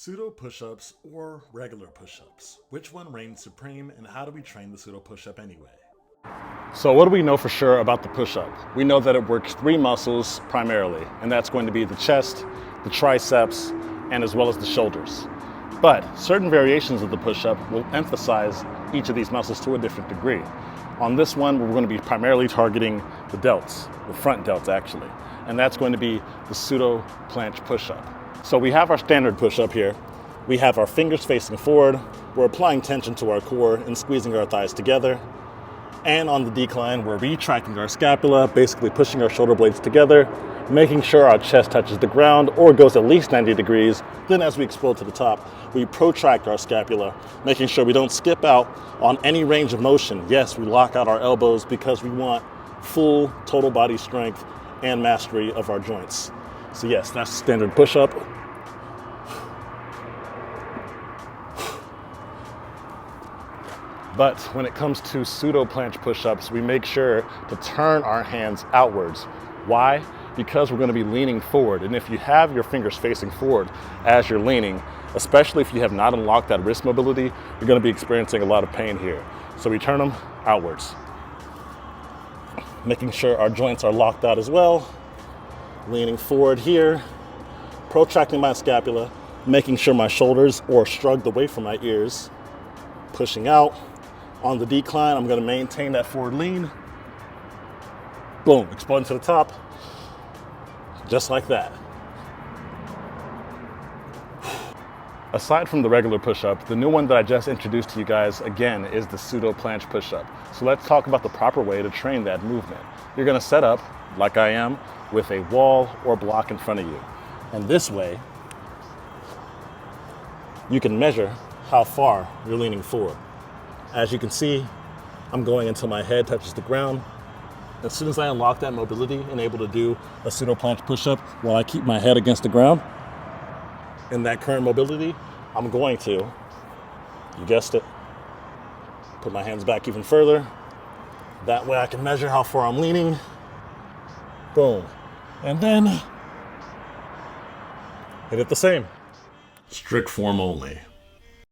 Pseudo push-ups or regular push-ups? Which one reigns supreme, and how do we train the pseudo push-up anyway? So what do we know for sure about the push-up? We know that it works three muscles primarily, and that's going to be the chest, the triceps, and as well as the shoulders. But certain variations of the push-up will emphasize each of these muscles to a different degree. On this one, we're going to be primarily targeting the delts, the front delts actually, and that's going to be the pseudo planche push-up. So we have our standard push-up here. We have our fingers facing forward. We're applying tension to our core and squeezing our thighs together. And on the decline, we're retracting our scapula, basically pushing our shoulder blades together, making sure our chest touches the ground or goes at least 90 degrees. Then as we explode to the top, we protract our scapula, making sure we don't skip out on any range of motion. Yes, we lock out our elbows because we want full total body strength and mastery of our joints. So yes, that's standard push-up. But when it comes to pseudo planche push-ups, we make sure to turn our hands outwards. Why? Because we're going to be leaning forward. And if you have your fingers facing forward as you're leaning, especially if you have not unlocked that wrist mobility, you're going to be experiencing a lot of pain here. So we turn them outwards, making sure our joints are locked out as well. Leaning forward here, protracting my scapula, making sure my shoulders are shrugged away from my ears, pushing out. On the decline, I'm going to maintain that forward lean. Boom, exploding to the top, just like that. Aside from the regular push-up, the new one that I just introduced to you guys again is the pseudo planche push-up. So let's talk about the proper way to train that movement. You're going to set up, like I am, with a wall or block in front of you. And this way, you can measure how far you're leaning forward. As you can see, I'm going until my head touches the ground. As soon as I unlock that mobility and able to do a pseudo planche push-up while I keep my head against the ground, in that current mobility, I'm going to, you guessed it, put my hands back even further. That way I can measure how far I'm leaning. Boom. And then hit it the same. Strict form only.